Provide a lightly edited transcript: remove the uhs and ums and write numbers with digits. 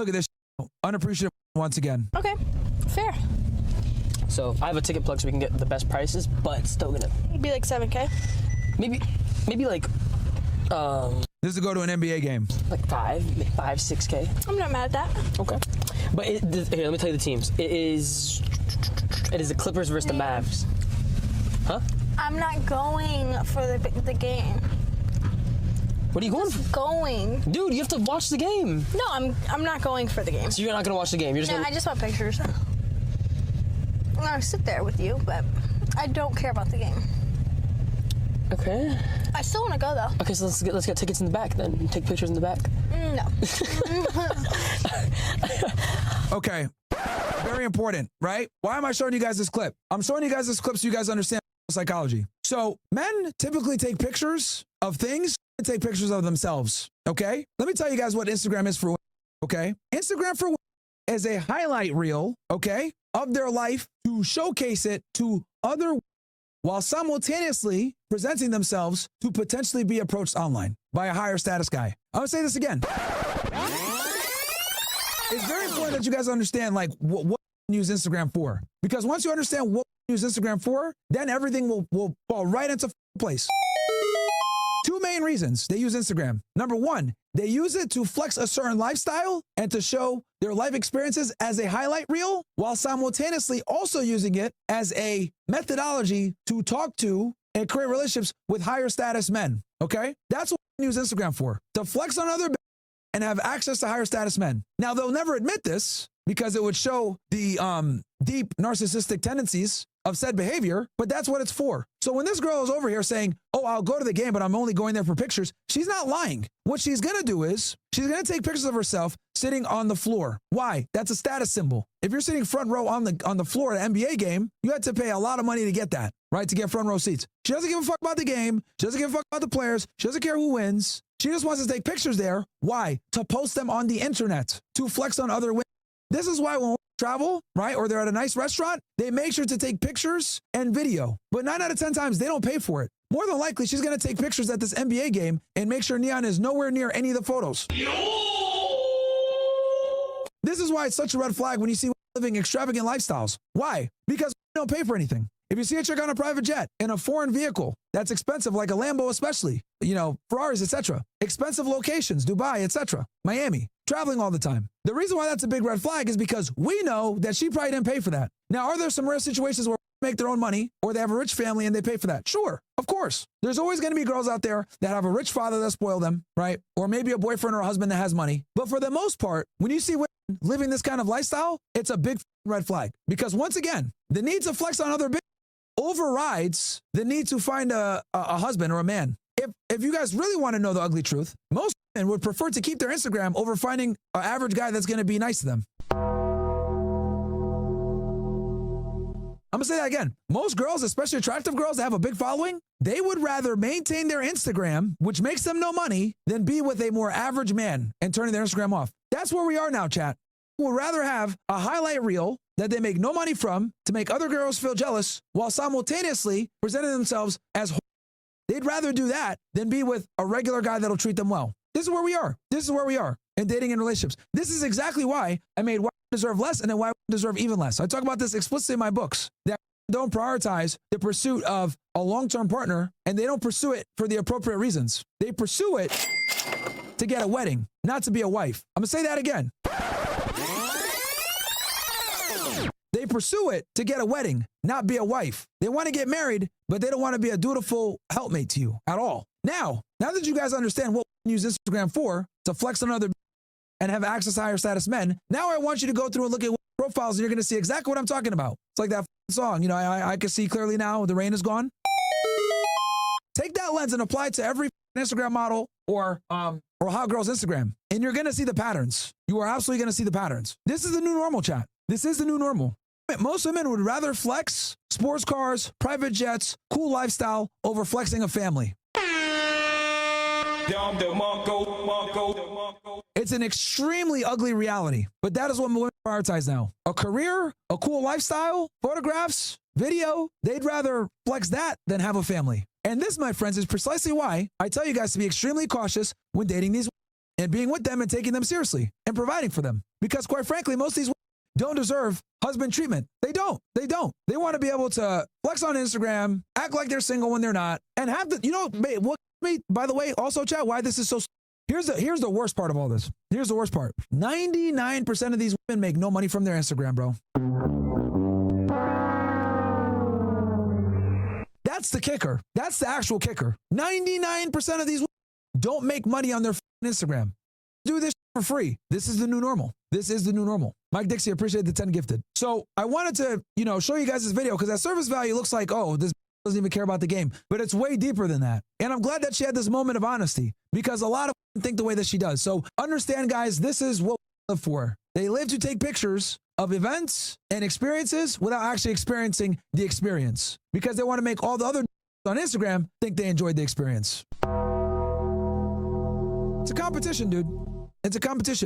Look at this. Unappreciative once again. Okay, fair. So I have a ticket plug so we can get the best prices, but it's still gonna It'd be like 7K. maybe like This is to go to an NBA game. like 6K. I'm not mad at that. Okay. But here, let me tell you the teams. It is the Clippers versus the Mavs. Huh? I'm not going for the game. What are you going for? Going. Dude, you have to watch the game. No, I'm not going for the game. So you're not gonna watch the game. You're just No, gonna... I just want pictures. I'm gonna sit there with you, but I don't care about the game. Okay. I still want to go though. Okay, so let's get tickets in the back then. Take pictures in the back. No. Okay. Very important, right? Why am I showing you guys this clip? I'm showing you guys this clip so you guys understand psychology. So men typically take pictures of things and take pictures of themselves, okay? Let me tell you guys what Instagram is for women, okay? Instagram for women is a highlight reel, okay, of their life to showcase it to other while simultaneously presenting themselves to potentially be approached online by a higher status guy. I'm gonna say this again. It's very important that you guys understand like what you use Instagram for. Because once you understand what you use Instagram for, then everything will fall right into place. Two main reasons they use Instagram. Number one, they use it to flex a certain lifestyle and to show their life experiences as a highlight reel, while simultaneously also using it as a methodology to talk to and create relationships with higher status men, okay? That's what we use Instagram for, to flex on other men and have access to higher status men. Now, they'll never admit this because it would show the deep narcissistic tendencies of said behavior, but that's what it's for. So when this girl is over here saying, oh, I'll go to the game, but I'm only going there for pictures, she's not lying. What she's gonna do is, she's gonna take pictures of herself sitting on the floor. Why? That's a status symbol. If you're sitting front row on the floor at an NBA game, you had to pay a lot of money to get that, right? To get front row seats. She doesn't give a fuck about the game. She doesn't give a fuck about the players. She doesn't care who wins. She just wants to take pictures there. Why? To post them on the internet, to flex on other women. This is why when women travel, right, or they're at a nice restaurant, they make sure to take pictures and video. But 9 out of 10 times, they don't pay for it. More than likely, she's going to take pictures at this NBA game and make sure Neon is nowhere near any of the photos. This is why it's such a red flag when you see women living extravagant lifestyles. Why? Because they don't pay for anything. If you see a chick on a private jet in a foreign vehicle that's expensive, like a Lambo especially, you know, Ferraris, etc., expensive locations, Dubai, etc., Miami, traveling all the time. The reason why that's a big red flag is because we know that she probably didn't pay for that. Now, are there some rare situations where they make their own money or they have a rich family and they pay for that? Sure, of course. There's always going to be girls out there that have a rich father that spoiled them, right? Or maybe a boyfriend or a husband that has money. But for the most part, when you see women living this kind of lifestyle, it's a big red flag. Because once again, the need to flex on other bitches overrides the need to find a husband or a man. If you guys really want to know the ugly truth, most men would prefer to keep their Instagram over finding an average guy that's going to be nice to them. I'm going to say that again. Most girls, especially attractive girls that have a big following, they would rather maintain their Instagram, which makes them no money, than be with a more average man and turning their Instagram off. That's where we are now, chat. We'd rather have a highlight reel that they make no money from to make other girls feel jealous while simultaneously presenting themselves as they'd rather do that than be with a regular guy that'll treat them well. This is where we are. This is where we are in dating and relationships. This is exactly why I made why women deserve less and then why women deserve even less. I talk about this explicitly in my books, that don't prioritize the pursuit of a long-term partner and they don't pursue it for the appropriate reasons. They pursue it to get a wedding, not to be a wife. I'm gonna say that again. They pursue it to get a wedding, not be a wife. They want to get married, but they don't want to be a dutiful helpmate to you at all. Now that you guys understand what we use Instagram for, to flex on other and have access to higher status men, now I want you to go through and look at profiles and you're going to see exactly what I'm talking about. It's like that song, you know, I can see clearly now, the rain is gone. Take that lens and apply it to every Instagram model or hot girl's Instagram, and you're going to see the patterns. You are absolutely going to see the patterns. This is the new normal, chat. This is the new normal. Most women would rather flex sports cars, private jets, cool lifestyle over flexing a family. It's an extremely ugly reality, but that is what women prioritize now. A career, a cool lifestyle, photographs, video, they'd rather flex that than have a family. And this, my friends, is precisely why I tell you guys to be extremely cautious when dating these women. and being with them and taking them seriously and providing for them. Because quite frankly, most of these women don't deserve husband treatment. They don't. They don't. They want to be able to flex on Instagram, act like they're single when they're not, and have the, you know, what me, by the way, also chat, why this is so, here's the worst part of all this. Here's the worst part. 99% of these women make no money from their Instagram, bro. That's the kicker. That's the actual kicker. 99% of these women don't make money on their Instagram. Do this for free. This is the new normal. This is the new normal. Mike Dixie, appreciate the 10 gifted. So I wanted to, you know, show you guys this video because that service value looks like, oh, this doesn't even care about the game, but it's way deeper than that. And I'm glad that she had this moment of honesty because a lot of women think the way that she does. So understand, guys, this is what we live for. They live to take pictures of events and experiences without actually experiencing the experience because they want to make all the other on Instagram think they enjoyed the experience. It's a competition, dude. It's a competition.